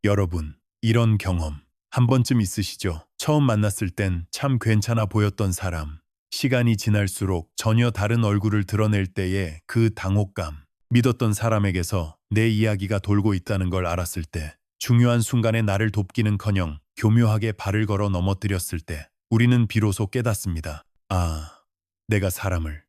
여러분, 이런 경험 한 번쯤 있으시죠? 처음 만났을 땐 참 괜찮아 보였던 사람, 시간이 지날수록 전혀 다른 얼굴을 드러낼 때의 그 당혹감, 믿었던 사람에게서 내 이야기가 돌고 있다는 걸 알았을 때, 중요한 순간에 나를 돕기는커녕 교묘하게 발을 걸어 넘어뜨렸을 때, 우리는 비로소 깨닫습니다. 아, 내가 사람을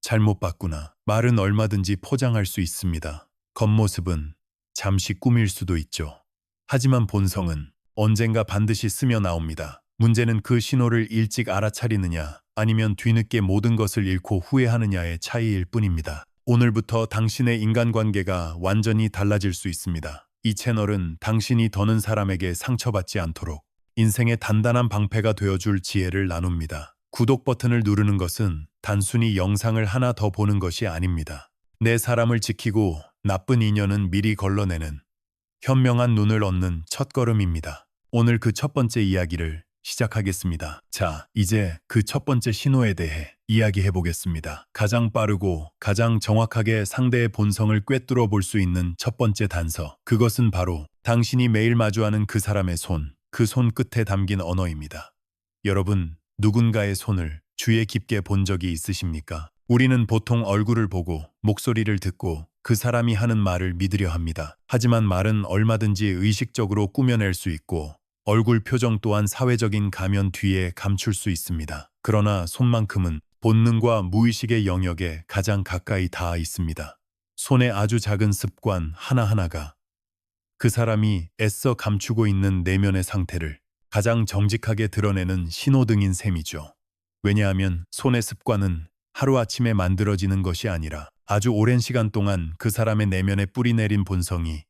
잘못 봤구나. 말은 얼마든지 포장할 수 있습니다. 겉모습은 잠시 꾸밀 수도 있죠. 하지만 본성은 언젠가 반드시 스며 나옵니다. 문제는 그 신호를 일찍 알아차리느냐, 아니면 뒤늦게 모든 것을 잃고 후회하느냐의 차이일 뿐입니다. 오늘부터 당신의 인간관계가 완전히 달라질 수 있습니다. 이 채널은 당신이 더는 사람에게 상처받지 않도록 인생의 단단한 방패가 되어줄 지혜를 나눕니다. 구독 버튼을 누르는 것은 단순히 영상을 하나 더 보는 것이 아닙니다. 내 사람을 지키고 나쁜 인연은 미리 걸러내는 현명한 눈을 얻는 첫걸음입니다. 오늘 그 첫 번째 이야기를 시작하겠습니다. 자, 이제 그 첫 번째 신호에 대해 이야기해 보겠습니다. 가장 빠르고 가장 정확하게 상대의 본성을 꿰뚫어 볼 수 있는 첫 번째 단서. 그것은 바로 당신이 매일 마주하는 그 사람의 손, 그 손끝에 담긴 언어입니다. 여러분, 누군가의 손을 주의 깊게 본 적이 있으십니까? 우리는 보통 얼굴을 보고 목소리를 듣고 그 사람이 하는 말을 믿으려 합니다. 하지만 말은 얼마든지 의식적으로 꾸며낼 수 있고 얼굴 표정 또한 사회적인 가면 뒤에 감출 수 있습니다. 그러나 손만큼은 본능과 무의식의 영역에 가장 가까이 닿아 있습니다. 손의 아주 작은 습관 하나하나가 그 사람이 애써 감추고 있는 내면의 상태를 가장 정직하게 드러내는 신호등인 셈이죠. 왜냐하면 손의 습관은 하루아침에 만들어지는 것이 아니라 아주 오랜 시간 동안 그 사람의 내면에 뿌리내린 본성이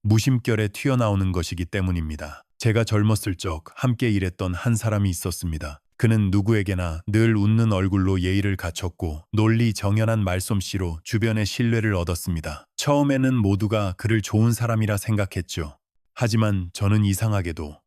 무심결에 튀어나오는 것이기 때문입니다. 제가 젊었을 적 함께 일했던 한 사람이 있었습니다. 그는 누구에게나 늘 웃는 얼굴로 예의를 갖췄고 논리 정연한 말솜씨로 주변의 신뢰를 얻었습니다. 처음에는 모두가 그를 좋은 사람이라 생각했죠. 하지만 저는 이상하게도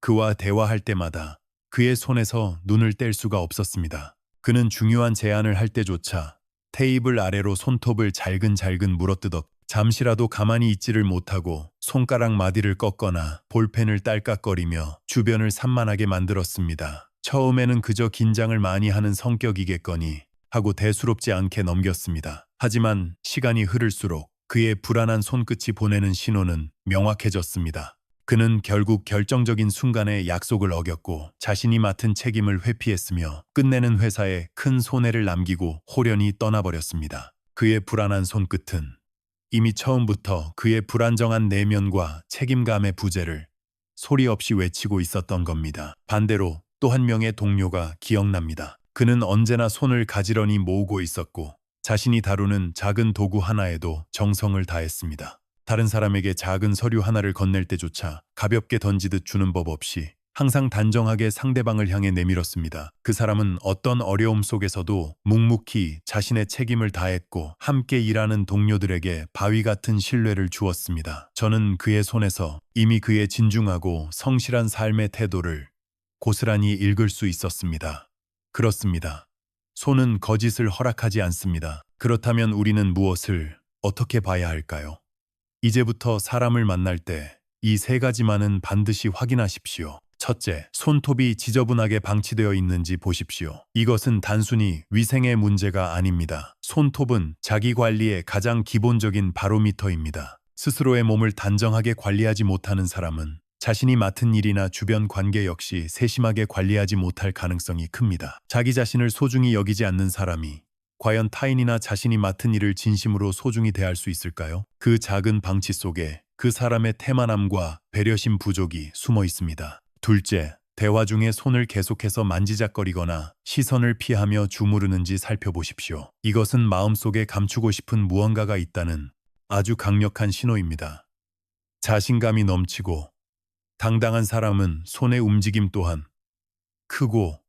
그와 대화할 때마다 그의 손에서 눈을 뗄 수가 없었습니다. 그는 중요한 제안을 할 때조차 테이블 아래로 손톱을 잘근잘근 물어뜯었고 잠시라도 가만히 있지를 못하고 손가락 마디를 꺾거나 볼펜을 딸깍거리며 주변을 산만하게 만들었습니다. 처음에는 그저 긴장을 많이 하는 성격이겠거니 하고 대수롭지 않게 넘겼습니다. 하지만 시간이 흐를수록 그의 불안한 손끝이 보내는 신호는 명확해졌습니다. 그는 결국 결정적인 순간에 약속을 어겼고 자신이 맡은 책임을 회피했으며 끝내는 회사에 큰 손해를 남기고 홀연히 떠나버렸습니다. 그의 불안한 손끝은 이미 처음부터 그의 불안정한 내면과 책임감의 부재를 소리 없이 외치고 있었던 겁니다. 반대로 또 한 명의 동료가 기억납니다. 그는 언제나 손을 가지런히 모으고 있었고 자신이 다루는 작은 도구 하나에도 정성을 다했습니다. 다른 사람에게 작은 서류 하나를 건넬 때조차 가볍게 던지듯 주는 법 없이 항상 단정하게 상대방을 향해 내밀었습니다. 그 사람은 어떤 어려움 속에서도 묵묵히 자신의 책임을 다했고 함께 일하는 동료들에게 바위 같은 신뢰를 주었습니다. 저는 그의 손에서 이미 그의 진중하고 성실한 삶의 태도를 고스란히 읽을 수 있었습니다. 그렇습니다. 손은 거짓을 허락하지 않습니다. 그렇다면 우리는 무엇을 어떻게 봐야 할까요? 이제부터 사람을 만날 때 이 세 가지만은 반드시 확인하십시오. 첫째, 손톱이 지저분하게 방치되어 있는지 보십시오. 이것은 단순히 위생의 문제가 아닙니다. 손톱은 자기관리의 가장 기본적인 바로미터입니다. 스스로의 몸을 단정하게 관리하지 못하는 사람은 자신이 맡은 일이나 주변 관계 역시 세심하게 관리하지 못할 가능성이 큽니다. 자기 자신을 소중히 여기지 않는 사람이 과연 타인이나 자신이 맡은 일을 진심으로 소중히 대할 수 있을까요? 그 작은 방치 속에 그 사람의 태만함과 배려심 부족이 숨어 있습니다. 둘째, 대화 중에 손을 계속해서 만지작거리거나 시선을 피하며 주무르는지 살펴보십시오. 이것은 마음속에 감추고 싶은 무언가가 있다는 아주 강력한 신호입니다. 자신감이 넘치고 당당한 사람은 손의 움직임 또한 크고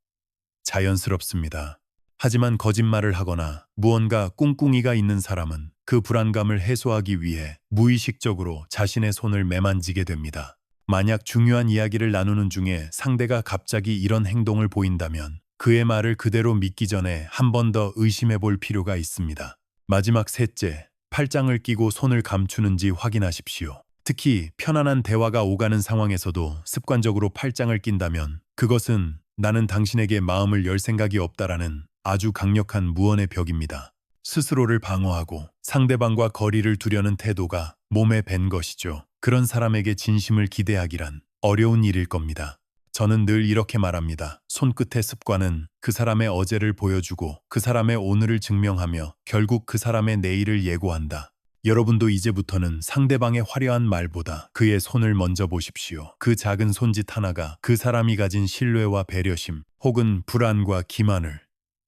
자연스럽습니다. 하지만 거짓말을 하거나 무언가 꿍꿍이가 있는 사람은 그 불안감을 해소하기 위해 무의식적으로 자신의 손을 매만지게 됩니다. 만약 중요한 이야기를 나누는 중에 상대가 갑자기 이런 행동을 보인다면 그의 말을 그대로 믿기 전에 한 번 더 의심해 볼 필요가 있습니다. 마지막 셋째, 팔짱을 끼고 손을 감추는지 확인하십시오. 특히 편안한 대화가 오가는 상황에서도 습관적으로 팔짱을 낀다면 그것은 나는 당신에게 마음을 열 생각이 없다라는 아주 강력한 무언의 벽입니다. 스스로를 방어하고 상대방과 거리를 두려는 태도가 몸에 밴 것이죠. 그런 사람에게 진심을 기대하기란 어려운 일일 겁니다. 저는 늘 이렇게 말합니다. 손끝의 습관은 그 사람의 어제를 보여주고 그 사람의 오늘을 증명하며 결국 그 사람의 내일을 예고한다. 여러분도 이제부터는 상대방의 화려한 말보다 그의 손을 먼저 보십시오. 그 작은 손짓 하나가 그 사람이 가진 신뢰와 배려심 혹은 불안과 기만을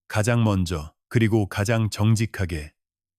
가장 먼저 그리고 가장 정직하게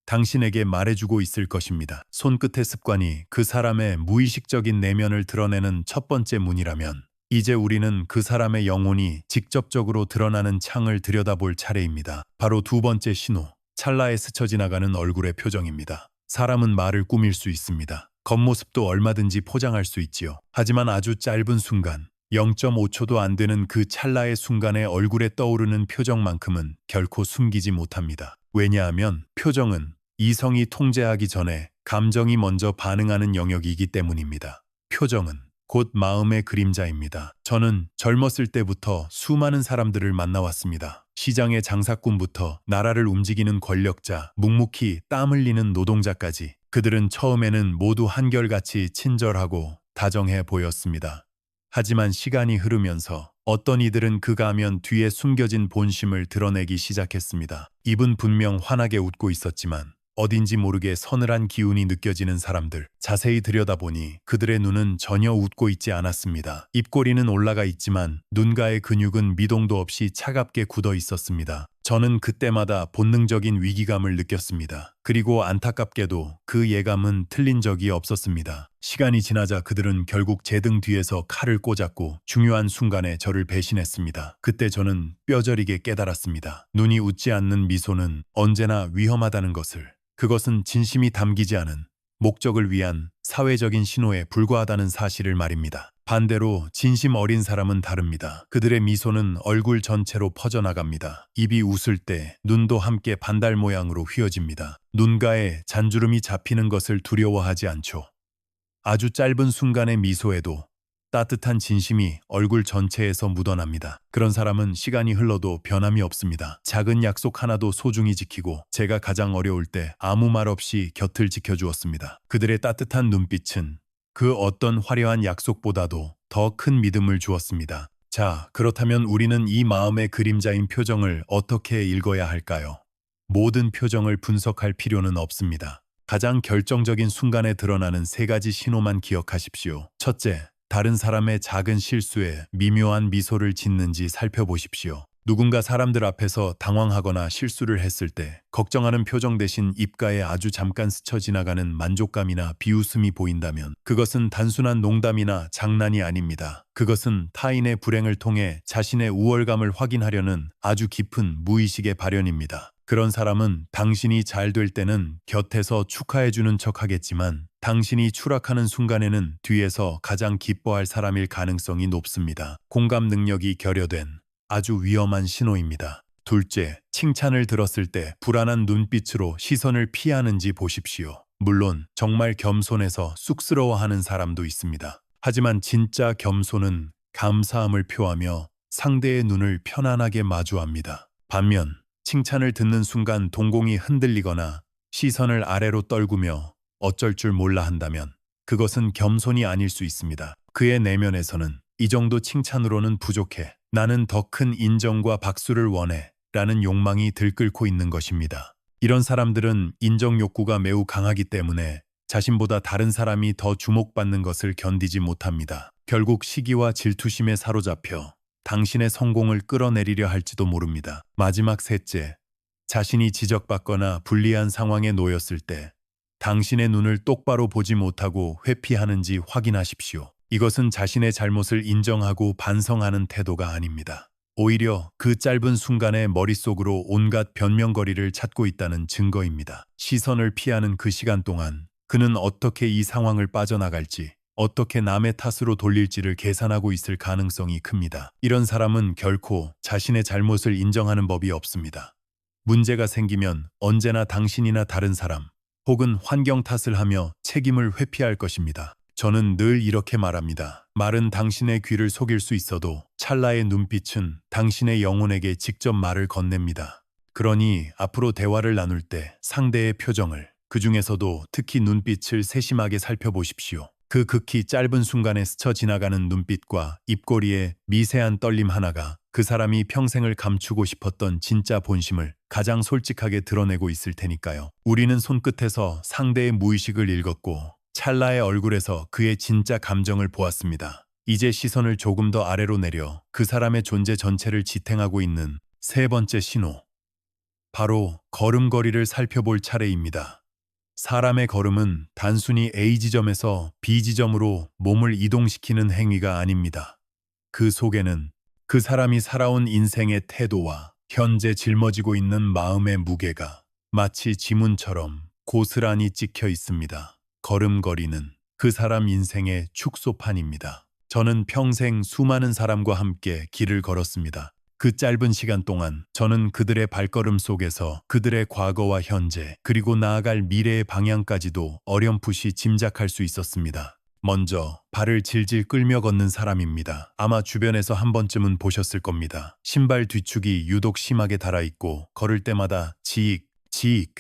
당신에게 말해주고 있을 것입니다. 손끝의 습관이 그 사람의 무의식적인 내면을 드러내는 첫 번째 문이라면 이제 우리는 그 사람의 영혼이 직접적으로 드러나는 창을 들여다볼 차례입니다. 바로 두 번째 신호, 찰나에 스쳐 지나가는 얼굴의 표정입니다. 사람은 말을 꾸밀 수 있습니다. 겉모습도 얼마든지 포장할 수 있지요. 하지만 아주 짧은 순간, 0.5초도 안 되는 그 찰나의 순간에 얼굴에 떠오르는 표정만큼은 결코 숨기지 못합니다. 왜냐하면 표정은 이성이 통제하기 전에 감정이 먼저 반응하는 영역이기 때문입니다. 표정은 곧 마음의 그림자입니다. 저는 젊었을 때부터 수많은 사람들을 만나왔습니다. 시장의 장사꾼부터 나라를 움직이는 권력자, 묵묵히 땀 흘리는 노동자까지 그들은 처음에는 모두 한결같이 친절하고 다정해 보였습니다. 하지만 시간이 흐르면서 어떤 이들은 그 가면 뒤에 숨겨진 본심을 드러내기 시작했습니다. 입은 분명 환하게 웃고 있었지만 어딘지 모르게 서늘한 기운이 느껴지는 사람들. 자세히 들여다보니 그들의 눈은 전혀 웃고 있지 않았습니다. 입꼬리는 올라가 있지만 눈가의 근육은 미동도 없이 차갑게 굳어 있었습니다. 저는 그때마다 본능적인 위기감을 느꼈습니다. 그리고 안타깝게도 그 예감은 틀린 적이 없었습니다. 시간이 지나자 그들은 결국 제 등 뒤에서 칼을 꽂았고 중요한 순간에 저를 배신했습니다. 그때 저는 뼈저리게 깨달았습니다. 눈이 웃지 않는 미소는 언제나 위험하다는 것을. 그것은 진심이 담기지 않은 목적을 위한 사회적인 신호에 불과하다는 사실을 말입니다. 반대로 진심 어린 사람은 다릅니다. 그들의 미소는 얼굴 전체로 퍼져나갑니다. 입이 웃을 때 눈도 함께 반달 모양으로 휘어집니다. 눈가에 잔주름이 잡히는 것을 두려워하지 않죠. 아주 짧은 순간의 미소에도 따뜻한 진심이 얼굴 전체에서 묻어납니다. 그런 사람은 시간이 흘러도 변함이 없습니다. 작은 약속 하나도 소중히 지키고 제가 가장 어려울 때 아무 말 없이 곁을 지켜주었습니다. 그들의 따뜻한 눈빛은 그 어떤 화려한 약속보다도 더 큰 믿음을 주었습니다. 자, 그렇다면 우리는 이 마음의 그림자인 표정을 어떻게 읽어야 할까요? 모든 표정을 분석할 필요는 없습니다. 가장 결정적인 순간에 드러나는 세 가지 신호만 기억하십시오. 첫째, 다른 사람의 작은 실수에 미묘한 미소를 짓는지 살펴보십시오. 누군가 사람들 앞에서 당황하거나 실수를 했을 때 걱정하는 표정 대신 입가에 아주 잠깐 스쳐 지나가는 만족감이나 비웃음이 보인다면 그것은 단순한 농담이나 장난이 아닙니다. 그것은 타인의 불행을 통해 자신의 우월감을 확인하려는 아주 깊은 무의식의 발현입니다. 그런 사람은 당신이 잘 될 때는 곁에서 축하해주는 척 하겠지만 당신이 추락하는 순간에는 뒤에서 가장 기뻐할 사람일 가능성이 높습니다. 공감 능력이 결여된 아주 위험한 신호입니다. 둘째, 칭찬을 들었을 때 불안한 눈빛으로 시선을 피하는지 보십시오. 물론 정말 겸손해서 쑥스러워하는 사람도 있습니다. 하지만 진짜 겸손은 감사함을 표하며 상대의 눈을 편안하게 마주합니다. 반면 칭찬을 듣는 순간 동공이 흔들리거나 시선을 아래로 떨구며 어쩔 줄 몰라 한다면 그것은 겸손이 아닐 수 있습니다. 그의 내면에서는 이 정도 칭찬으로는 부족해. 나는 더 큰 인정과 박수를 원해. 라는 욕망이 들끓고 있는 것입니다. 이런 사람들은 인정 욕구가 매우 강하기 때문에 자신보다 다른 사람이 더 주목받는 것을 견디지 못합니다. 결국 시기와 질투심에 사로잡혀 당신의 성공을 끌어내리려 할지도 모릅니다. 마지막 셋째, 자신이 지적받거나 불리한 상황에 놓였을 때 당신의 눈을 똑바로 보지 못하고 회피하는지 확인하십시오. 이것은 자신의 잘못을 인정하고 반성하는 태도가 아닙니다. 오히려 그 짧은 순간에 머릿속으로 온갖 변명거리를 찾고 있다는 증거입니다. 시선을 피하는 그 시간 동안 그는 어떻게 이 상황을 빠져나갈지, 어떻게 남의 탓으로 돌릴지를 계산하고 있을 가능성이 큽니다. 이런 사람은 결코 자신의 잘못을 인정하는 법이 없습니다. 문제가 생기면 언제나 당신이나 다른 사람, 혹은 환경 탓을 하며 책임을 회피할 것입니다. 저는 늘 이렇게 말합니다. 말은 당신의 귀를 속일 수 있어도 찰나의 눈빛은 당신의 영혼에게 직접 말을 건넵니다. 그러니 앞으로 대화를 나눌 때 상대의 표정을, 그 중에서도 특히 눈빛을 세심하게 살펴보십시오. 그 극히 짧은 순간에 스쳐 지나가는 눈빛과 입꼬리의 미세한 떨림 하나가 그 사람이 평생을 감추고 싶었던 진짜 본심을 가장 솔직하게 드러내고 있을 테니까요. 우리는 손끝에서 상대의 무의식을 읽었고 찰나의 얼굴에서 그의 진짜 감정을 보았습니다. 이제 시선을 조금 더 아래로 내려 그 사람의 존재 전체를 지탱하고 있는 세 번째 신호. 바로 걸음걸이를 살펴볼 차례입니다. 사람의 걸음은 단순히 A 지점에서 B 지점으로 몸을 이동시키는 행위가 아닙니다. 그 속에는 그 사람이 살아온 인생의 태도와 현재 짊어지고 있는 마음의 무게가 마치 지문처럼 고스란히 찍혀 있습니다. 걸음걸이는 그 사람 인생의 축소판입니다. 저는 평생 수많은 사람과 함께 길을 걸었습니다. 그 짧은 시간 동안 저는 그들의 발걸음 속에서 그들의 과거와 현재, 그리고 나아갈 미래의 방향까지도 어렴풋이 짐작할 수 있었습니다. 먼저 발을 질질 끌며 걷는 사람입니다. 아마 주변에서 한 번쯤은 보셨을 겁니다. 신발 뒤축이 유독 심하게 달아있고 걸을 때마다 지익, 지익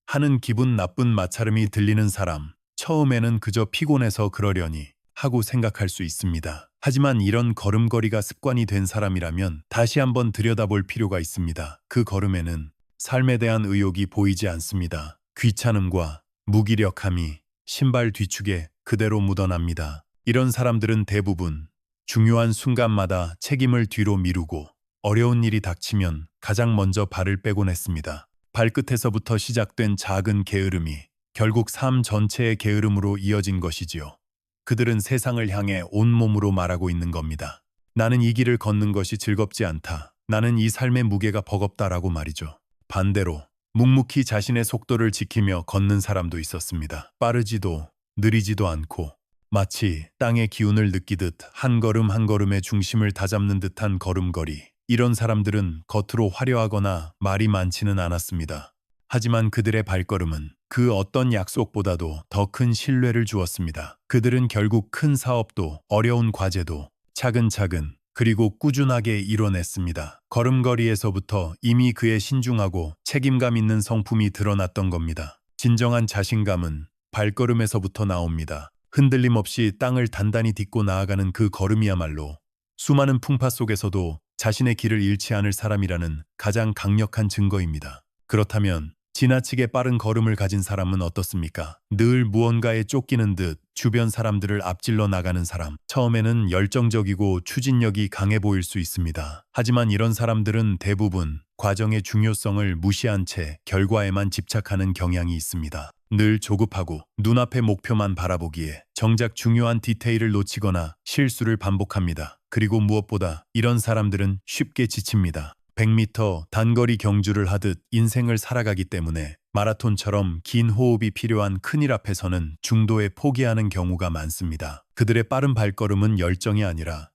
하는 기분 나쁜 마찰음이 들리는 사람. 처음에는 그저 피곤해서 그러려니 하고 생각할 수 있습니다. 하지만 이런 걸음걸이가 습관이 된 사람이라면 다시 한번 들여다볼 필요가 있습니다. 그 걸음에는 삶에 대한 의욕이 보이지 않습니다. 귀찮음과 무기력함이 신발 뒤축에 그대로 묻어납니다. 이런 사람들은 대부분 중요한 순간마다 책임을 뒤로 미루고 어려운 일이 닥치면 가장 먼저 발을 빼곤 했습니다. 발끝에서부터 시작된 작은 게으름이 결국 삶 전체의 게으름으로 이어진 것이지요. 그들은 세상을 향해 온몸으로 말하고 있는 겁니다. 나는 이 길을 걷는 것이 즐겁지 않다. 나는 이 삶의 무게가 버겁다라고 말이죠. 반대로 묵묵히 자신의 속도를 지키며 걷는 사람도 있었습니다. 빠르지도 느리지도 않고 마치 땅의 기운을 느끼듯 한 걸음 한 걸음의 중심을 다잡는 듯한 걸음걸이. 이런 사람들은 겉으로 화려하거나 말이 많지는 않았습니다. 하지만 그들의 발걸음은 그 어떤 약속보다도 더 큰 신뢰를 주었습니다. 그들은 결국 큰 사업도 어려운 과제도 차근차근 그리고 꾸준하게 이뤄냈습니다. 걸음걸이에서부터 이미 그의 신중하고 책임감 있는 성품이 드러났던 겁니다. 진정한 자신감은 발걸음에서부터 나옵니다. 흔들림 없이 땅을 단단히 딛고 나아가는 그 걸음이야말로 수많은 풍파 속에서도 자신의 길을 잃지 않을 사람이라는 가장 강력한 증거입니다. 그렇다면 지나치게 빠른 걸음을 가진 사람은 어떻습니까? 늘 무언가에 쫓기는 듯 주변 사람들을 앞질러 나가는 사람. 처음에는 열정적이고 추진력이 강해 보일 수 있습니다. 하지만 이런 사람들은 대부분 과정의 중요성을 무시한 채 결과에만 집착하는 경향이 있습니다. 늘 조급하고 눈앞의 목표만 바라보기에 정작 중요한 디테일을 놓치거나 실수를 반복합니다. 그리고 무엇보다 이런 사람들은 쉽게 지칩니다. 100m 단거리 경주를 하듯 인생을 살아가기 때문에 마라톤처럼 긴 호흡이 필요한 큰일 앞에서는 중도에 포기하는 경우가 많습니다. 그들의 빠른 발걸음은 열정이 아니라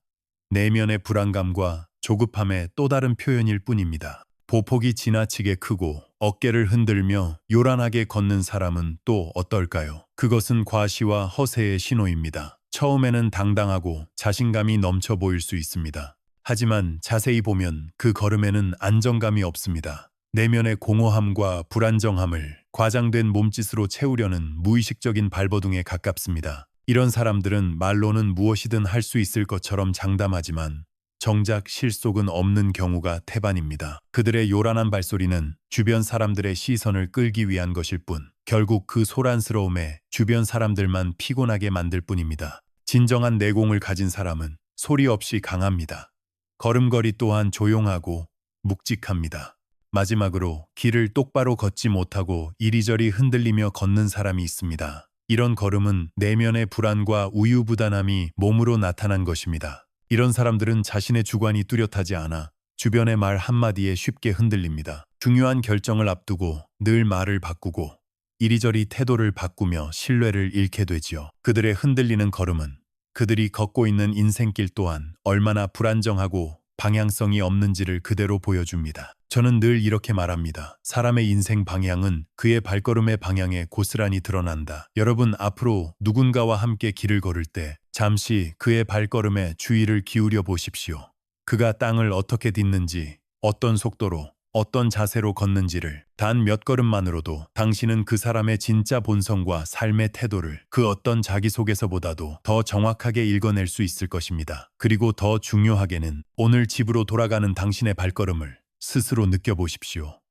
내면의 불안감과 조급함의 또 다른 표현일 뿐입니다. 보폭이 지나치게 크고 어깨를 흔들며 요란하게 걷는 사람은 또 어떨까요? 그것은 과시와 허세의 신호입니다. 처음에는 당당하고 자신감이 넘쳐 보일 수 있습니다. 하지만 자세히 보면 그 걸음에는 안정감이 없습니다. 내면의 공허함과 불안정함을 과장된 몸짓으로 채우려는 무의식적인 발버둥에 가깝습니다. 이런 사람들은 말로는 무엇이든 할 수 있을 것처럼 장담하지만 정작 실속은 없는 경우가 태반입니다. 그들의 요란한 발소리는 주변 사람들의 시선을 끌기 위한 것일 뿐 결국 그 소란스러움에 주변 사람들만 피곤하게 만들 뿐입니다. 진정한 내공을 가진 사람은 소리 없이 강합니다. 걸음걸이 또한 조용하고 묵직합니다. 마지막으로 길을 똑바로 걷지 못하고 이리저리 흔들리며 걷는 사람이 있습니다. 이런 걸음은 내면의 불안과 우유부단함이 몸으로 나타난 것입니다. 이런 사람들은 자신의 주관이 뚜렷하지 않아 주변의 말 한마디에 쉽게 흔들립니다. 중요한 결정을 앞두고 늘 말을 바꾸고 이리저리 태도를 바꾸며 신뢰를 잃게 되지요. 그들의 흔들리는 걸음은 그들이 걷고 있는 인생길 또한 얼마나 불안정하고 방향성이 없는지를 그대로 보여줍니다. 저는 늘 이렇게 말합니다. 사람의 인생 방향은 그의 발걸음의 방향에 고스란히 드러난다. 여러분, 앞으로 누군가와 함께 길을 걸을 때 잠시 그의 발걸음에 주의를 기울여 보십시오. 그가 땅을 어떻게 딛는지, 어떤 속도로, 어떤 자세로 걷는지를 단 몇 걸음만으로도 당신은 그 사람의 진짜 본성과 삶의 태도를 그 어떤 자기소개서보다도 더 정확하게 읽어낼 수 있을 것입니다. 그리고 더 중요하게는 오늘 집으로 돌아가는 당신의 발걸음을 스스로 느껴보십시오.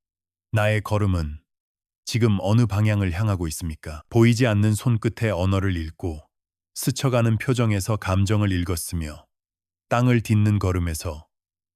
나의 걸음은 지금 어느 방향을 향하고 있습니까? 보이지 않는 손끝의 언어를 읽고 스쳐가는 표정에서 감정을 읽었으며 땅을 딛는 걸음에서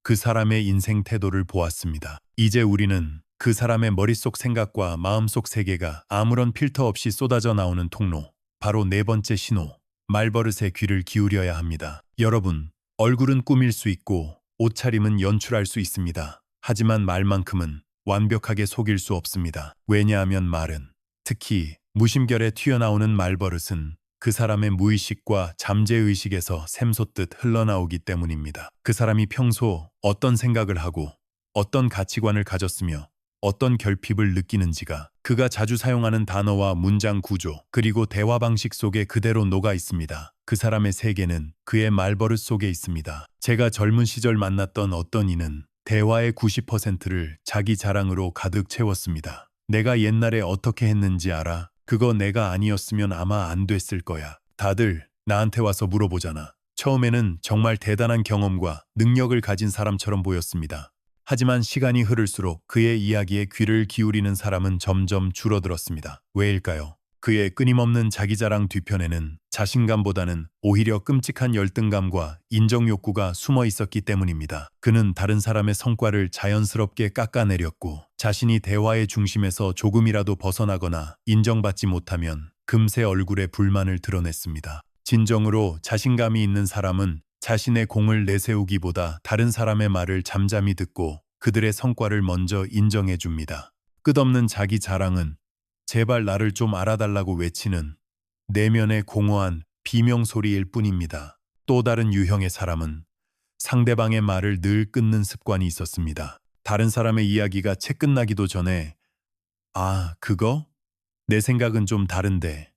그 사람의 인생 태도를 보았습니다. 이제 우리는 그 사람의 머릿속 생각과 마음속 세계가 아무런 필터 없이 쏟아져 나오는 통로, 바로 네 번째 신호, 말버릇에 귀를 기울여야 합니다. 여러분, 얼굴은 꾸밀 수 있고 옷차림은 연출할 수 있습니다. 하지만 말만큼은 완벽하게 속일 수 없습니다. 왜냐하면 말은, 특히 무심결에 튀어나오는 말버릇은 그 사람의 무의식과 잠재의식에서 샘솟듯 흘러나오기 때문입니다. 그 사람이 평소 어떤 생각을 하고 어떤 가치관을 가졌으며 어떤 결핍을 느끼는지가 그가 자주 사용하는 단어와 문장 구조 그리고 대화 방식 속에 그대로 녹아 있습니다. 그 사람의 세계는 그의 말버릇 속에 있습니다. 제가 젊은 시절 만났던 어떤 이는 대화의 90%를 자기 자랑으로 가득 채웠습니다. 내가 옛날에 어떻게 했는지 알아? 그거 내가 아니었으면 아마 안 됐을 거야. 다들 나한테 와서 물어보잖아. 처음에는 정말 대단한 경험과 능력을 가진 사람처럼 보였습니다. 하지만 시간이 흐를수록 그의 이야기에 귀를 기울이는 사람은 점점 줄어들었습니다. 왜일까요? 그의 끊임없는 자기자랑 뒤편에는 자신감보다는 오히려 끔찍한 열등감과 인정 욕구가 숨어 있었기 때문입니다. 그는 다른 사람의 성과를 자연스럽게 깎아내렸고 자신이 대화의 중심에서 조금이라도 벗어나거나 인정받지 못하면 금세 얼굴에 불만을 드러냈습니다. 진정으로 자신감이 있는 사람은 자신의 공을 내세우기보다 다른 사람의 말을 잠잠히 듣고 그들의 성과를 먼저 인정해 줍니다. 끝없는 자기 자랑은 제발 나를 좀 알아달라고 외치는 내면의 공허한 비명소리일 뿐입니다. 또 다른 유형의 사람은 상대방의 말을 늘 끊는 습관이 있었습니다. 다른 사람의 이야기가 채 끝나기도 전에 아, 그거? 내 생각은 좀 다른데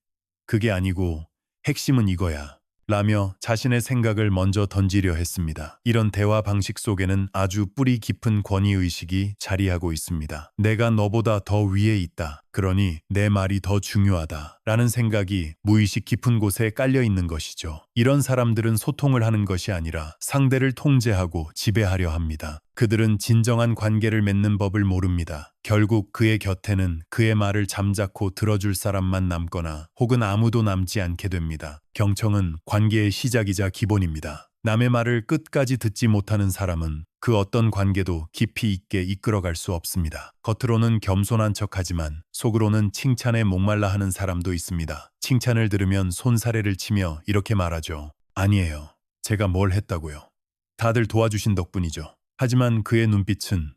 그게 아니고 핵심은 이거야. 라며 자신의 생각을 먼저 던지려 했습니다. 이런 대화 방식 속에는 아주 뿌리 깊은 권위의식이 자리하고 있습니다. 내가 너보다 더 위에 있다. 그러니 내 말이 더 중요하다. 라는 생각이 무의식 깊은 곳에 깔려 있는 것이죠. 이런 사람들은 소통을 하는 것이 아니라 상대를 통제하고 지배하려 합니다. 그들은 진정한 관계를 맺는 법을 모릅니다. 결국 그의 곁에는 그의 말을 잠자코 들어줄 사람만 남거나 혹은 아무도 남지 않게 됩니다. 경청은 관계의 시작이자 기본입니다. 남의 말을 끝까지 듣지 못하는 사람은 그 어떤 관계도 깊이 있게 이끌어갈 수 없습니다. 겉으로는 겸손한 척하지만 속으로는 칭찬에 목말라 하는 사람도 있습니다. 칭찬을 들으면 손사래를 치며 이렇게 말하죠. 아니에요. 제가 뭘 했다고요. 다들 도와주신 덕분이죠. 하지만 그의 눈빛은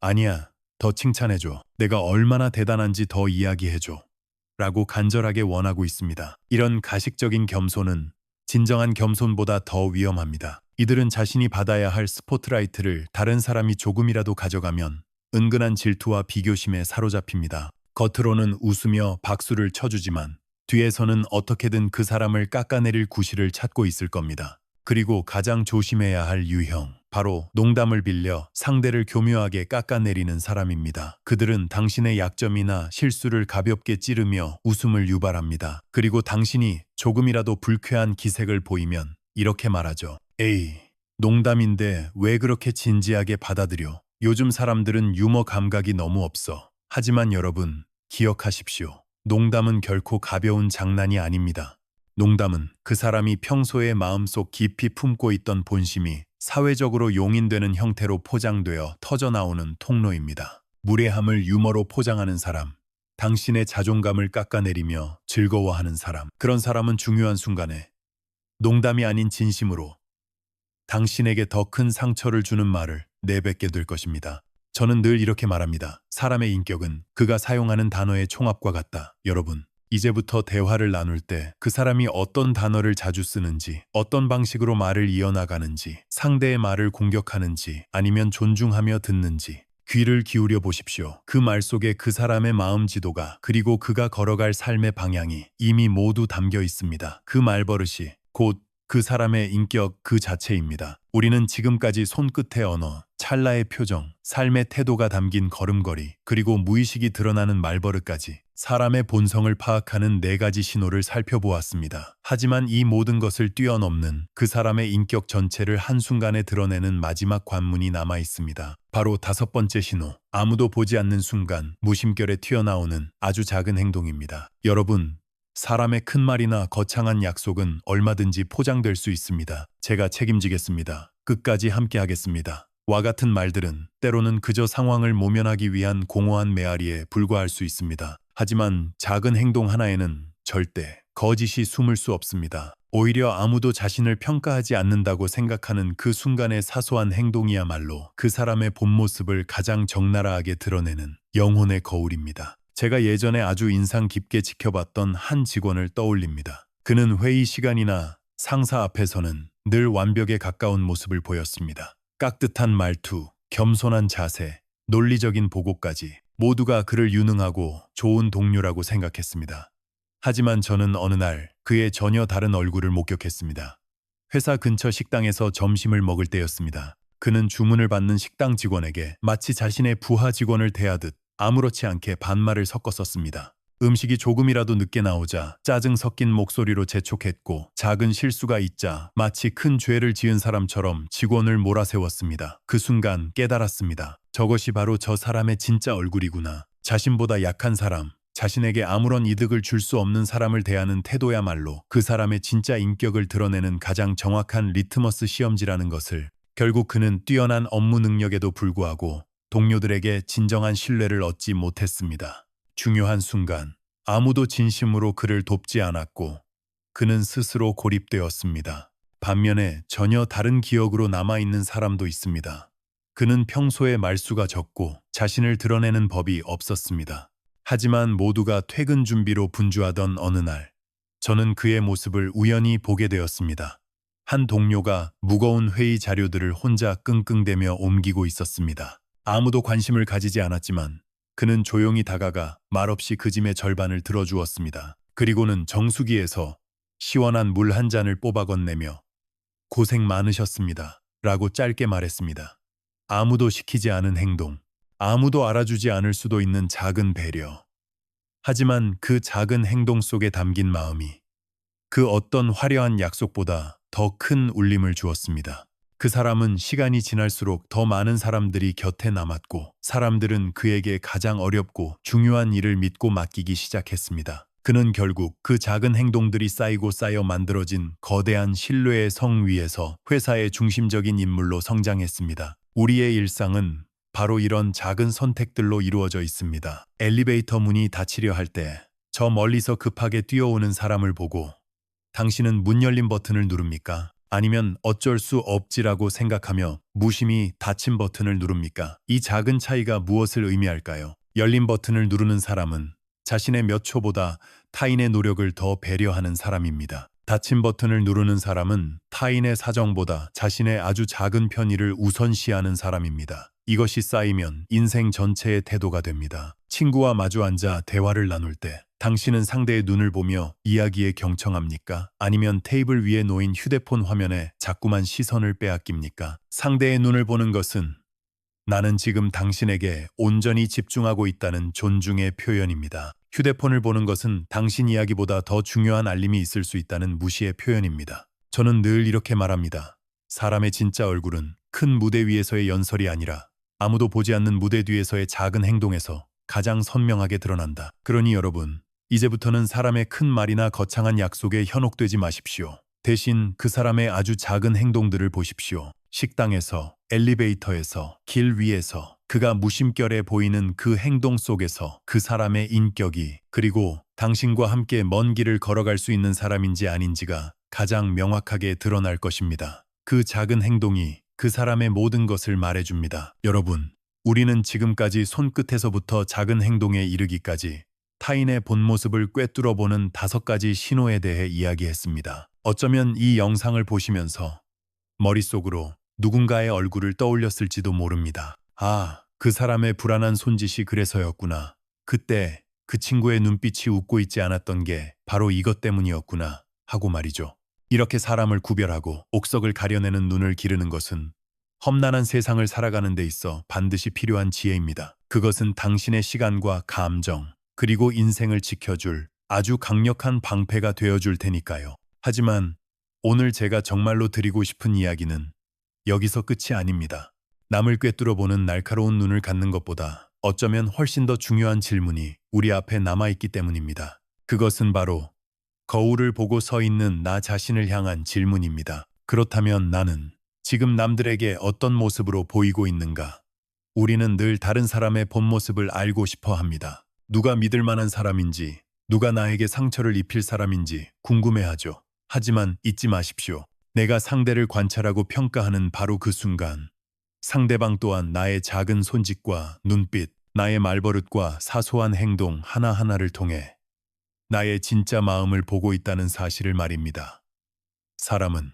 아니야. 더 칭찬해줘. 내가 얼마나 대단한지 더 이야기해줘. 라고 간절하게 원하고 있습니다. 이런 가식적인 겸손은 진정한 겸손보다 더 위험합니다. 이들은 자신이 받아야 할 스포트라이트를 다른 사람이 조금이라도 가져가면 은근한 질투와 비교심에 사로잡힙니다. 겉으로는 웃으며 박수를 쳐주지만 뒤에서는 어떻게든 그 사람을 깎아내릴 구실을 찾고 있을 겁니다. 그리고 가장 조심해야 할 유형, 바로 농담을 빌려 상대를 교묘하게 깎아내리는 사람입니다. 그들은 당신의 약점이나 실수를 가볍게 찌르며 웃음을 유발합니다. 그리고 당신이 조금이라도 불쾌한 기색을 보이면 이렇게 말하죠. 에이, 농담인데 왜 그렇게 진지하게 받아들여? 요즘 사람들은 유머 감각이 너무 없어. 하지만 여러분, 기억하십시오. 농담은 결코 가벼운 장난이 아닙니다. 농담은 그 사람이 평소에 마음속 깊이 품고 있던 본심이 사회적으로 용인되는 형태로 포장되어 터져나오는 통로입니다. 무례함을 유머로 포장하는 사람, 당신의 자존감을 깎아내리며 즐거워하는 사람, 그런 사람은 중요한 순간에 농담이 아닌 진심으로 당신에게 더 큰 상처를 주는 말을 내뱉게 될 것입니다. 저는 늘 이렇게 말합니다. 사람의 인격은 그가 사용하는 단어의 총합과 같다. 여러분, 이제부터 대화를 나눌 때 그 사람이 어떤 단어를 자주 쓰는지, 어떤 방식으로 말을 이어나가는지, 상대의 말을 공격하는지, 아니면 존중하며 듣는지, 귀를 기울여 보십시오. 그 말 속에 그 사람의 마음 지도가 그리고 그가 걸어갈 삶의 방향이 이미 모두 담겨 있습니다. 그 말버릇이 곧 그 사람의 인격 그 자체입니다. 우리는 지금까지 손끝의 언어, 찰나의 표정, 삶의 태도가 담긴 걸음걸이, 그리고 무의식이 드러나는 말버릇까지 사람의 본성을 파악하는 4가지 신호를 살펴보았습니다. 하지만 이 모든 것을 뛰어넘는 그 사람의 인격 전체를 한순간에 드러내는 마지막 관문이 남아 있습니다. 바로 5번째 신호, 아무도 보지 않는 순간 무심결에 튀어나오는 아주 작은 행동입니다. 여러분, 사람의 큰 말이나 거창한 약속은 얼마든지 포장될 수 있습니다. 제가 책임지겠습니다. 끝까지 함께하겠습니다. 와 같은 말들은 때로는 그저 상황을 모면하기 위한 공허한 메아리에 불과할 수 있습니다. 하지만 작은 행동 하나에는 절대 거짓이 숨을 수 없습니다. 오히려 아무도 자신을 평가하지 않는다고 생각하는 그 순간의 사소한 행동이야말로 그 사람의 본 모습을 가장 적나라하게 드러내는 영혼의 거울입니다. 제가 예전에 아주 인상 깊게 지켜봤던 한 직원을 떠올립니다. 그는 회의 시간이나 상사 앞에서는 늘 완벽에 가까운 모습을 보였습니다. 깍듯한 말투, 겸손한 자세, 논리적인 보고까지 모두가 그를 유능하고 좋은 동료라고 생각했습니다. 하지만 저는 어느 날 그의 전혀 다른 얼굴을 목격했습니다. 회사 근처 식당에서 점심을 먹을 때였습니다. 그는 주문을 받는 식당 직원에게 마치 자신의 부하 직원을 대하듯 아무렇지 않게 반말을 섞었었습니다. 음식이 조금이라도 늦게 나오자 짜증 섞인 목소리로 재촉했고, 작은 실수가 있자 마치 큰 죄를 지은 사람처럼 직원을 몰아세웠습니다. 그 순간 깨달았습니다. 저것이 바로 저 사람의 진짜 얼굴이구나. 자신보다 약한 사람, 자신에게 아무런 이득을 줄 수 없는 사람을 대하는 태도야말로 그 사람의 진짜 인격을 드러내는 가장 정확한 리트머스 시험지라는 것을. 결국 그는 뛰어난 업무 능력에도 불구하고 동료들에게 진정한 신뢰를 얻지 못했습니다. 중요한 순간 아무도 진심으로 그를 돕지 않았고 그는 스스로 고립되었습니다. 반면에 전혀 다른 기억으로 남아있는 사람도 있습니다. 그는 평소에 말수가 적고 자신을 드러내는 법이 없었습니다. 하지만 모두가 퇴근 준비로 분주하던 어느 날, 저는 그의 모습을 우연히 보게 되었습니다. 한 동료가 무거운 회의 자료들을 혼자 끙끙대며 옮기고 있었습니다. 아무도 관심을 가지지 않았지만 그는 조용히 다가가 말없이 그 짐의 절반을 들어주었습니다. 그리고는 정수기에서 시원한 물 한 잔을 뽑아 건네며 고생 많으셨습니다. 라고 짧게 말했습니다. 아무도 시키지 않은 행동, 아무도 알아주지 않을 수도 있는 작은 배려. 하지만 그 작은 행동 속에 담긴 마음이 그 어떤 화려한 약속보다 더 큰 울림을 주었습니다. 그 사람은 시간이 지날수록 더 많은 사람들이 곁에 남았고, 사람들은 그에게 가장 어렵고 중요한 일을 믿고 맡기기 시작했습니다. 그는 결국 그 작은 행동들이 쌓이고 쌓여 만들어진 거대한 신뢰의 성 위에서 회사의 중심적인 인물로 성장했습니다. 우리의 일상은 바로 이런 작은 선택들로 이루어져 있습니다. 엘리베이터 문이 닫히려 할 때 저 멀리서 급하게 뛰어오는 사람을 보고 당신은 문 열린 버튼을 누릅니까? 아니면 어쩔 수 없지라고 생각하며 무심히 닫힌 버튼을 누릅니까? 이 작은 차이가 무엇을 의미할까요? 열린 버튼을 누르는 사람은 자신의 몇 초보다 타인의 노력을 더 배려하는 사람입니다. 닫힌 버튼을 누르는 사람은 타인의 사정보다 자신의 아주 작은 편의를 우선시하는 사람입니다. 이것이 쌓이면 인생 전체의 태도가 됩니다. 친구와 마주 앉아 대화를 나눌 때 당신은 상대의 눈을 보며 이야기에 경청합니까? 아니면 테이블 위에 놓인 휴대폰 화면에 자꾸만 시선을 빼앗깁니까? 상대의 눈을 보는 것은 나는 지금 당신에게 온전히 집중하고 있다는 존중의 표현입니다. 휴대폰을 보는 것은 당신 이야기보다 더 중요한 알림이 있을 수 있다는 무시의 표현입니다. 저는 늘 이렇게 말합니다. 사람의 진짜 얼굴은 큰 무대 위에서의 연설이 아니라 아무도 보지 않는 무대 뒤에서의 작은 행동에서 가장 선명하게 드러난다. 그러니 여러분, 이제부터는 사람의 큰 말이나 거창한 약속에 현혹되지 마십시오. 대신 그 사람의 아주 작은 행동들을 보십시오. 식당에서, 엘리베이터에서, 길 위에서, 그가 무심결에 보이는 그 행동 속에서 그 사람의 인격이, 그리고 당신과 함께 먼 길을 걸어갈 수 있는 사람인지 아닌지가 가장 명확하게 드러날 것입니다. 그 작은 행동이 그 사람의 모든 것을 말해줍니다. 여러분, 우리는 지금까지 손끝에서부터 작은 행동에 이르기까지 타인의 본 모습을 꿰뚫어보는 5가지 신호에 대해 이야기했습니다. 어쩌면 이 영상을 보시면서 머릿속으로 누군가의 얼굴을 떠올렸을지도 모릅니다. 아, 그 사람의 불안한 손짓이 그래서였구나. 그때 그 친구의 눈빛이 웃고 있지 않았던 게 바로 이것 때문이었구나 하고 말이죠. 이렇게 사람을 구별하고 옥석을 가려내는 눈을 기르는 것은 험난한 세상을 살아가는 데 있어 반드시 필요한 지혜입니다. 그것은 당신의 시간과 감정, 그리고 인생을 지켜줄 아주 강력한 방패가 되어줄 테니까요. 하지만 오늘 제가 정말로 드리고 싶은 이야기는 여기서 끝이 아닙니다. 남을 꿰뚫어 보는 날카로운 눈을 갖는 것보다 어쩌면 훨씬 더 중요한 질문이 우리 앞에 남아있기 때문입니다. 그것은 바로 거울을 보고 서 있는 나 자신을 향한 질문입니다. 그렇다면 나는 지금 남들에게 어떤 모습으로 보이고 있는가? 우리는 늘 다른 사람의 본 모습을 알고 싶어 합니다. 누가 믿을 만한 사람인지, 누가 나에게 상처를 입힐 사람인지 궁금해하죠. 하지만 잊지 마십시오. 내가 상대를 관찰하고 평가하는 바로 그 순간, 상대방 또한 나의 작은 손짓과 눈빛, 나의 말버릇과 사소한 행동 하나하나를 통해 나의 진짜 마음을 보고 있다는 사실을 말입니다. 사람은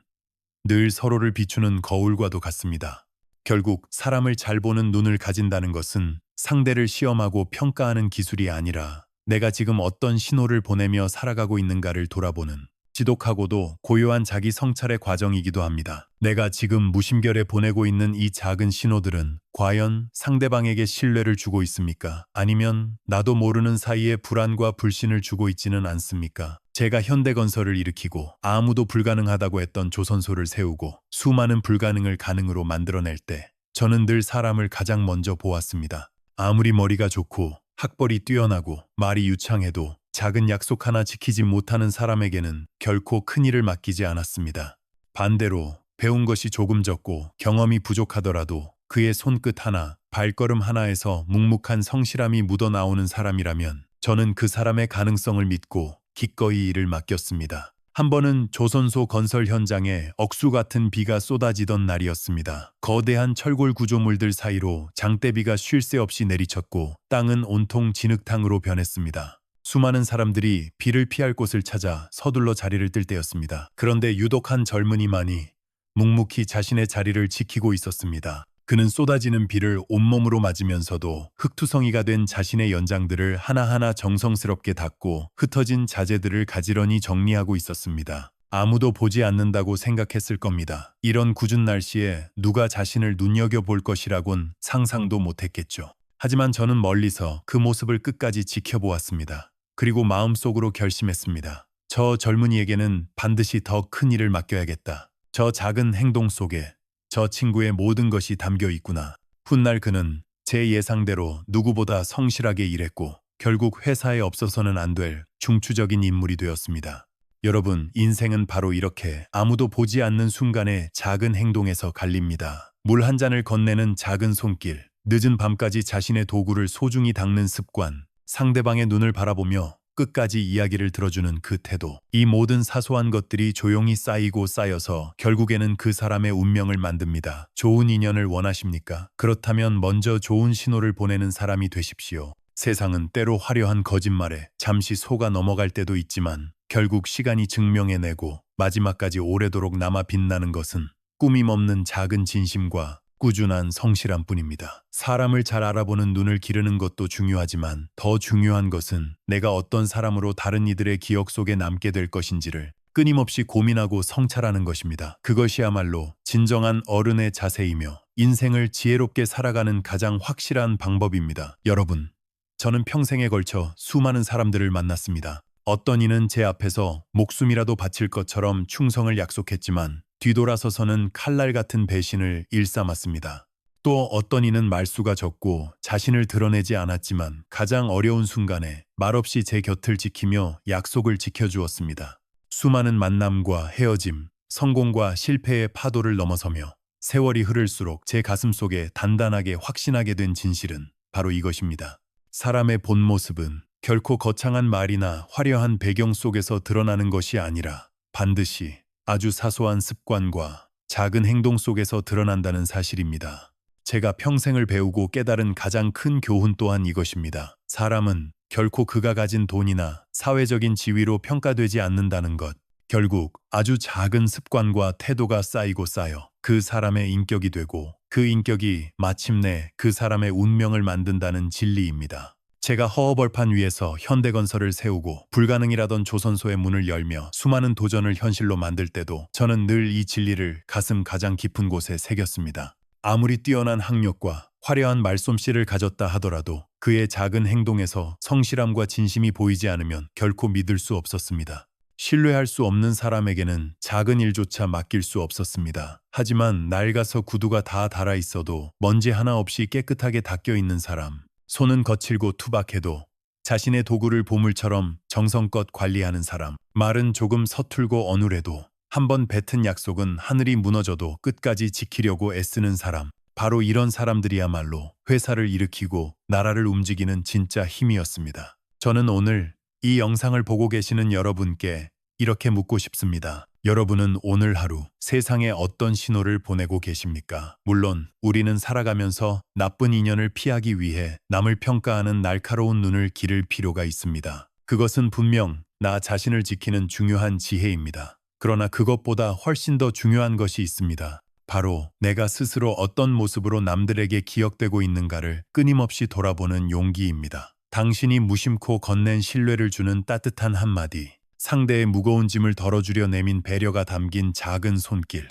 늘 서로를 비추는 거울과도 같습니다. 결국 사람을 잘 보는 눈을 가진다는 것은 상대를 시험하고 평가하는 기술이 아니라 내가 지금 어떤 신호를 보내며 살아가고 있는가를 돌아보는 지독하고도 고요한 자기 성찰의 과정이기도 합니다. 내가 지금 무심결에 보내고 있는 이 작은 신호들은 과연 상대방에게 신뢰를 주고 있습니까? 아니면 나도 모르는 사이에 불안과 불신을 주고 있지는 않습니까? 제가 현대건설을 일으키고 아무도 불가능하다고 했던 조선소를 세우고 수많은 불가능을 가능으로 만들어낼 때 저는 늘 사람을 가장 먼저 보았습니다. 아무리 머리가 좋고 학벌이 뛰어나고 말이 유창해도 작은 약속 하나 지키지 못하는 사람에게는 결코 큰일을 맡기지 않았습니다. 반대로 배운 것이 조금 적고 경험이 부족하더라도 그의 손끝 하나, 발걸음 하나에서 묵묵한 성실함이 묻어나오는 사람이라면 저는 그 사람의 가능성을 믿고 기꺼이 일을 맡겼습니다. 한 번은 조선소 건설 현장에 억수 같은 비가 쏟아지던 날이었습니다. 거대한 철골 구조물들 사이로 장대비가 쉴 새 없이 내리쳤고 땅은 온통 진흙탕으로 변했습니다. 수많은 사람들이 비를 피할 곳을 찾아 서둘러 자리를 뜰 때였습니다. 그런데 유독 한 젊은이만이 묵묵히 자신의 자리를 지키고 있었습니다. 그는 쏟아지는 비를 온몸으로 맞으면서도 흙투성이가 된 자신의 연장들을 하나하나 정성스럽게 닦고 흩어진 자재들을 가지런히 정리하고 있었습니다. 아무도 보지 않는다고 생각했을 겁니다. 이런 궂은 날씨에 누가 자신을 눈여겨볼 것이라곤 상상도 못했겠죠. 하지만 저는 멀리서 그 모습을 끝까지 지켜보았습니다. 그리고 마음속으로 결심했습니다. 저 젊은이에게는 반드시 더 큰 일을 맡겨야겠다. 저 작은 행동 속에 저 친구의 모든 것이 담겨 있구나. 훗날 그는 제 예상대로 누구보다 성실하게 일했고 결국 회사에 없어서는 안 될 중추적인 인물이 되었습니다. 여러분, 인생은 바로 이렇게 아무도 보지 않는 순간의 작은 행동에서 갈립니다. 물 한 잔을 건네는 작은 손길, 늦은 밤까지 자신의 도구를 소중히 닦는 습관, 상대방의 눈을 바라보며 끝까지 이야기를 들어주는 그 태도, 이 모든 사소한 것들이 조용히 쌓이고 쌓여서 결국에는 그 사람의 운명을 만듭니다. 좋은 인연을 원하십니까? 그렇다면 먼저 좋은 신호를 보내는 사람이 되십시오. 세상은 때로 화려한 거짓말에 잠시 속아 넘어갈 때도 있지만 결국 시간이 증명해내고 마지막까지 오래도록 남아 빛나는 것은 꾸밈 없는 작은 진심과 꾸준한 성실함 뿐입니다. 사람을 잘 알아보는 눈을 기르는 것도 중요하지만 더 중요한 것은 내가 어떤 사람으로 다른 이들의 기억 속에 남게 될 것인지를 끊임없이 고민하고 성찰하는 것입니다. 그것이야말로 진정한 어른의 자세이며 인생을 지혜롭게 살아가는 가장 확실한 방법입니다. 여러분, 저는 평생에 걸쳐 수많은 사람들을 만났습니다. 어떤 이는 제 앞에서 목숨이라도 바칠 것처럼 충성을 약속했지만 뒤돌아서서는 칼날 같은 배신을 일삼았습니다. 또 어떤 이는 말수가 적고 자신을 드러내지 않았지만 가장 어려운 순간에 말없이 제 곁을 지키며 약속을 지켜주었습니다. 수많은 만남과 헤어짐, 성공과 실패의 파도를 넘어서며 세월이 흐를수록 제 가슴 속에 단단하게 확신하게 된 진실은 바로 이것입니다. 사람의 본 모습은 결코 거창한 말이나 화려한 배경 속에서 드러나는 것이 아니라 반드시 아주 사소한 습관과 작은 행동 속에서 드러난다는 사실입니다. 제가 평생을 배우고 깨달은 가장 큰 교훈 또한 이것입니다. 사람은 결코 그가 가진 돈이나 사회적인 지위로 평가되지 않는다는 것. 결국 아주 작은 습관과 태도가 쌓이고 쌓여 그 사람의 인격이 되고 그 인격이 마침내 그 사람의 운명을 만든다는 진리입니다. 제가 허허벌판 위에서 현대건설을 세우고 불가능이라던 조선소의 문을 열며 수많은 도전을 현실로 만들 때도 저는 늘 이 진리를 가슴 가장 깊은 곳에 새겼습니다. 아무리 뛰어난 학력과 화려한 말솜씨를 가졌다 하더라도 그의 작은 행동에서 성실함과 진심이 보이지 않으면 결코 믿을 수 없었습니다. 신뢰할 수 없는 사람에게는 작은 일조차 맡길 수 없었습니다. 하지만 낡아서 구두가 다 닳아 있어도 먼지 하나 없이 깨끗하게 닦여 있는 사람, 손은 거칠고 투박해도 자신의 도구를 보물처럼 정성껏 관리하는 사람, 말은 조금 서툴고 어눌해도 한번 뱉은 약속은 하늘이 무너져도 끝까지 지키려고 애쓰는 사람, 바로 이런 사람들이야말로 회사를 일으키고 나라를 움직이는 진짜 힘이었습니다. 저는 오늘 이 영상을 보고 계시는 여러분께 이렇게 묻고 싶습니다. 여러분은 오늘 하루 세상에 어떤 신호를 보내고 계십니까? 물론 우리는 살아가면서 나쁜 인연을 피하기 위해 남을 평가하는 날카로운 눈을 기를 필요가 있습니다. 그것은 분명 나 자신을 지키는 중요한 지혜입니다. 그러나 그것보다 훨씬 더 중요한 것이 있습니다. 바로 내가 스스로 어떤 모습으로 남들에게 기억되고 있는가를 끊임없이 돌아보는 용기입니다. 당신이 무심코 건넨 신뢰를 주는 따뜻한 한마디, 상대의 무거운 짐을 덜어주려 내민 배려가 담긴 작은 손길,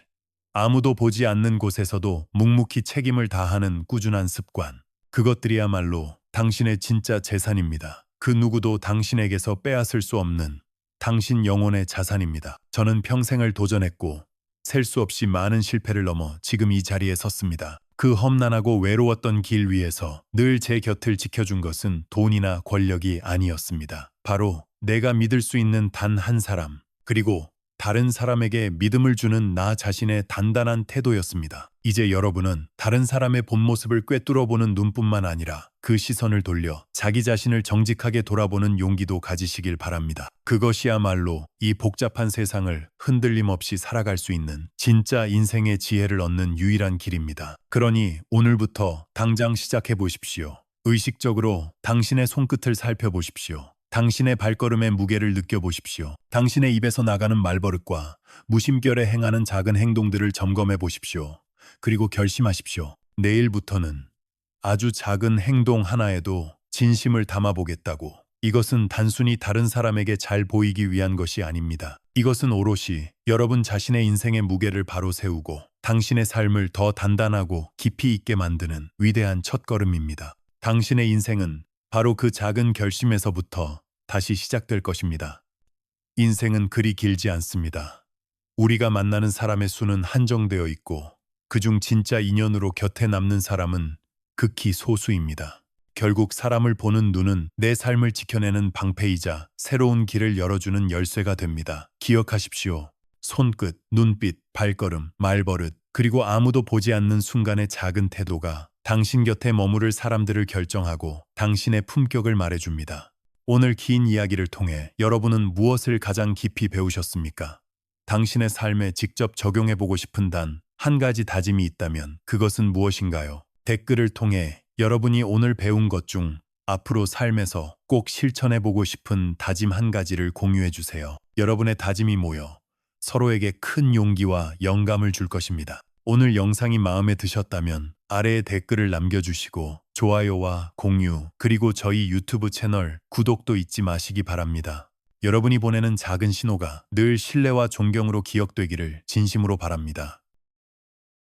아무도 보지 않는 곳에서도 묵묵히 책임을 다하는 꾸준한 습관, 그것들이야말로 당신의 진짜 재산입니다. 그 누구도 당신에게서 빼앗을 수 없는 당신 영혼의 자산입니다. 저는 평생을 도전했고 셀 수 없이 많은 실패를 넘어 지금 이 자리에 섰습니다. 그 험난하고 외로웠던 길 위에서 늘 제 곁을 지켜준 것은 돈이나 권력이 아니었습니다. 바로 내가 믿을 수 있는 단 한 사람, 그리고 다른 사람에게 믿음을 주는 나 자신의 단단한 태도였습니다. 이제 여러분은 다른 사람의 본 모습을 꿰뚫어보는 눈뿐만 아니라 그 시선을 돌려 자기 자신을 정직하게 돌아보는 용기도 가지시길 바랍니다. 그것이야말로 이 복잡한 세상을 흔들림 없이 살아갈 수 있는 진짜 인생의 지혜를 얻는 유일한 길입니다. 그러니 오늘부터 당장 시작해 보십시오. 의식적으로 당신의 손끝을 살펴보십시오. 당신의 발걸음의 무게를 느껴보십시오. 당신의 입에서 나가는 말버릇과 무심결에 행하는 작은 행동들을 점검해 보십시오. 그리고 결심하십시오. 내일부터는 아주 작은 행동 하나에도 진심을 담아보겠다고. 이것은 단순히 다른 사람에게 잘 보이기 위한 것이 아닙니다. 이것은 오롯이 여러분 자신의 인생의 무게를 바로 세우고 당신의 삶을 더 단단하고 깊이 있게 만드는 위대한 첫걸음입니다. 당신의 인생은 바로 그 작은 결심에서부터 다시 시작될 것입니다. 인생은 그리 길지 않습니다. 우리가 만나는 사람의 수는 한정되어 있고 그중 진짜 인연으로 곁에 남는 사람은 극히 소수입니다. 결국 사람을 보는 눈은 내 삶을 지켜내는 방패이자 새로운 길을 열어주는 열쇠가 됩니다. 기억하십시오. 손끝, 눈빛, 발걸음, 말버릇, 그리고 아무도 보지 않는 순간의 작은 태도가 당신 곁에 머무를 사람들을 결정하고 당신의 품격을 말해줍니다. 오늘 긴 이야기를 통해 여러분은 무엇을 가장 깊이 배우셨습니까? 당신의 삶에 직접 적용해보고 싶은 단 한 가지 다짐이 있다면 그것은 무엇인가요? 댓글을 통해 여러분이 오늘 배운 것 중 앞으로 삶에서 꼭 실천해보고 싶은 다짐 한 가지를 공유해주세요. 여러분의 다짐이 모여 서로에게 큰 용기와 영감을 줄 것입니다. 오늘 영상이 마음에 드셨다면 아래에 댓글을 남겨주시고 좋아요와 공유, 그리고 저희 유튜브 채널 구독도 잊지 마시기 바랍니다. 여러분이 보내는 작은 신호가 늘 신뢰와 존경으로 기억되기를 진심으로 바랍니다.